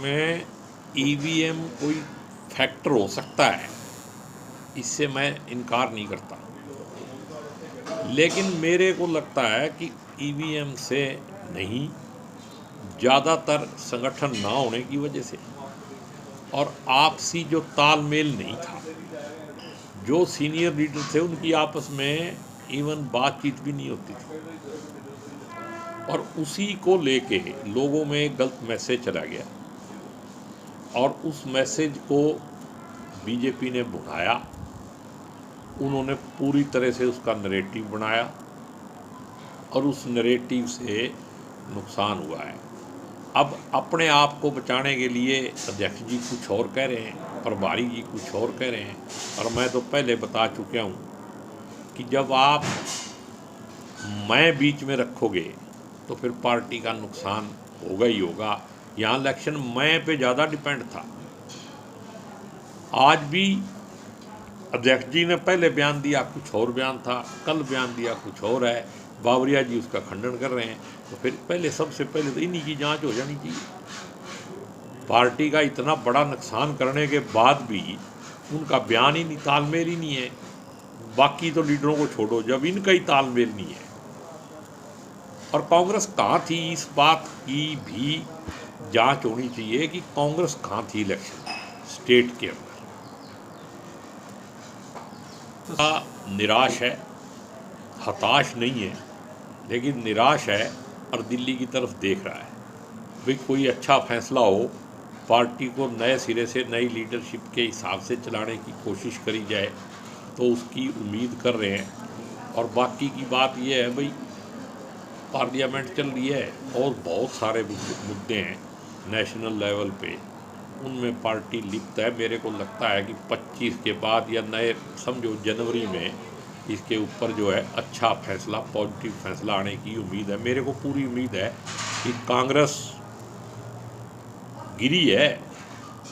में ईवीएम कोई फैक्टर हो सकता है, इससे मैं इनकार नहीं करता, लेकिन मेरे को लगता है कि ईवीएम से नहीं, ज़्यादातर संगठन ना होने की वजह से और आपसी जो तालमेल नहीं था। जो सीनियर लीडर थे उनकी आपस में इवन बातचीत भी नहीं होती थी और उसी को लेके लोगों में गलत मैसेज चला गया और उस मैसेज को बीजेपी ने भुनाया। उन्होंने पूरी तरह से उसका नैरेटिव बनाया और उस नैरेटिव से नुकसान हुआ है। अब अपने आप को बचाने के लिए अध्यक्ष जी कुछ और कह रहे हैं, प्रभारी जी कुछ और कह रहे हैं, और मैं तो पहले बता चुका हूँ कि जब आप मैं बीच में रखोगे तो फिर पार्टी का नुकसान होगा ही होगा। यहाँ इलेक्शन मैं पे ज़्यादा डिपेंड था। आज भी अध्यक्ष जी ने पहले बयान दिया कुछ और बयान था, कल बयान दिया कुछ और है, बावरिया जी उसका खंडन कर रहे हैं। तो फिर सबसे पहले तो इन्हीं की जांच हो जानी चाहिए। पार्टी का इतना बड़ा नुकसान करने के बाद भी उनका बयान ही नहीं, तालमेल ही नहीं है। बाकी तो लीडरों को छोड़ो, जब इनका ही तालमेल नहीं है। और कांग्रेस कहाँ थी, इस बात की भी जांच होनी चाहिए कि कांग्रेस कहाँ थी इलेक्शन स्टेट के अंदर। निराश है, हताश नहीं है, लेकिन निराश है और दिल्ली की तरफ देख रहा है। भाई कोई अच्छा फैसला हो, पार्टी को नए सिरे से नई लीडरशिप के हिसाब से चलाने की कोशिश करी जाए, तो उसकी उम्मीद कर रहे हैं। और बाकी की बात यह है, भाई पार्लियामेंट चल रही है और बहुत सारे मुद्दे हैं नेशनल लेवल पे, उनमें पार्टी लिप्त है। मेरे को लगता है कि 25 के बाद या नए समझो जनवरी में इसके ऊपर जो है अच्छा फैसला, पॉजिटिव फैसला आने की उम्मीद है। मेरे को पूरी उम्मीद है कि कांग्रेस गिरी है,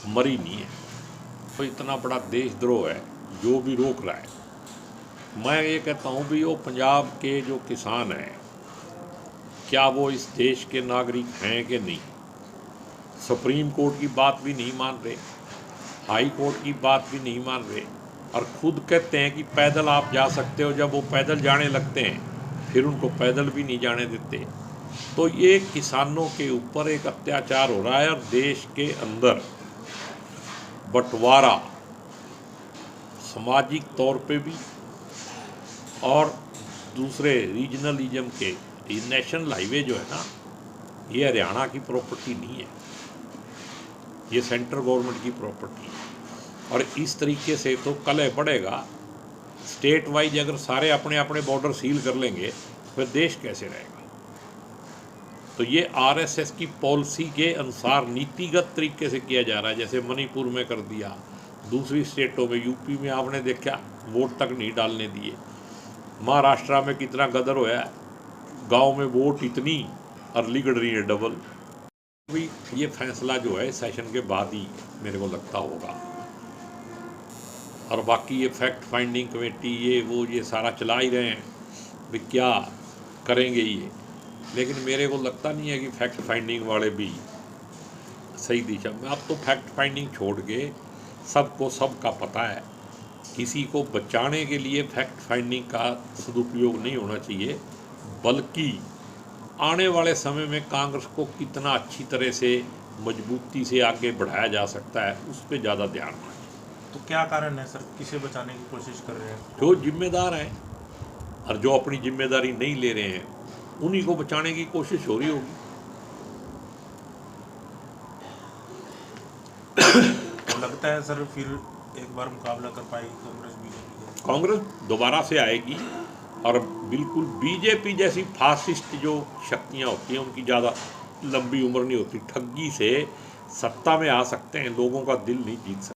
मरी नहीं है। तो इतना बड़ा देशद्रोह है जो भी रोक रहा है। मैं ये कहता हूँ भी वो पंजाब के जो किसान हैं, क्या वो इस देश के नागरिक हैं कि नहीं? सुप्रीम कोर्ट की बात भी नहीं मान रहे, हाई कोर्ट की बात भी नहीं मान रहे, और खुद कहते हैं कि पैदल आप जा सकते हो। जब वो पैदल जाने लगते हैं फिर उनको पैदल भी नहीं जाने देते। तो ये किसानों के ऊपर एक अत्याचार हो रहा है और देश के अंदर बंटवारा सामाजिक तौर पे भी और दूसरे रीजनलिज्म के। ये नेशनल हाईवे जो है ना, ये हरियाणा की प्रॉपर्टी नहीं है, ये सेंट्रल गवर्नमेंट की प्रॉपर्टी है। और इस तरीके से तो कलह बढ़ेगा। स्टेट वाइज अगर सारे अपने अपने बॉर्डर सील कर लेंगे फिर देश कैसे रहेगा? तो ये आरएसएस की पॉलिसी के अनुसार नीतिगत तरीके से किया जा रहा है। जैसे मणिपुर में कर दिया, दूसरी स्टेटों में, यूपी में आपने देखा वोट तक नहीं डालने दिए। महाराष्ट्र में कितना गदर होया, गांव में वोट इतनी और लिगड़ रही है डबल। भी ये फैसला जो है सेशन के बाद ही मेरे को लगता होगा। और बाकी ये फैक्ट फाइंडिंग कमेटी ये सारा चला ही रहे हैं, भी क्या करेंगे ये। लेकिन मेरे को लगता नहीं है कि फैक्ट फाइंडिंग वाले भी सही दिशा में। अब तो फैक्ट फाइंडिंग छोड़ के सबको सबका पता है। किसी को बचाने के लिए फैक्ट फाइंडिंग का सदुपयोग नहीं होना चाहिए, बल्कि आने वाले समय में कांग्रेस को कितना अच्छी तरह से मजबूती से आगे बढ़ाया जा सकता है उस पर ज़्यादा ध्यान दें। तो क्या कारण है सर, किसे बचाने की कोशिश कर रहे हैं? जो जिम्मेदार हैं और जो अपनी जिम्मेदारी नहीं ले रहे हैं उन्हीं को बचाने की कोशिश हो रही होगी। तो लगता है सर फिर एक बार मुकाबला कर पाएगी कांग्रेस बीजेपी? कांग्रेस दोबारा से आएगी और बिल्कुल बीजेपी जैसी फासिस्ट जो शक्तियां होती हैं उनकी ज़्यादा लंबी उम्र नहीं होती। ठगी से सत्ता में आ सकते हैं, लोगों का दिल नहीं जीत सकते।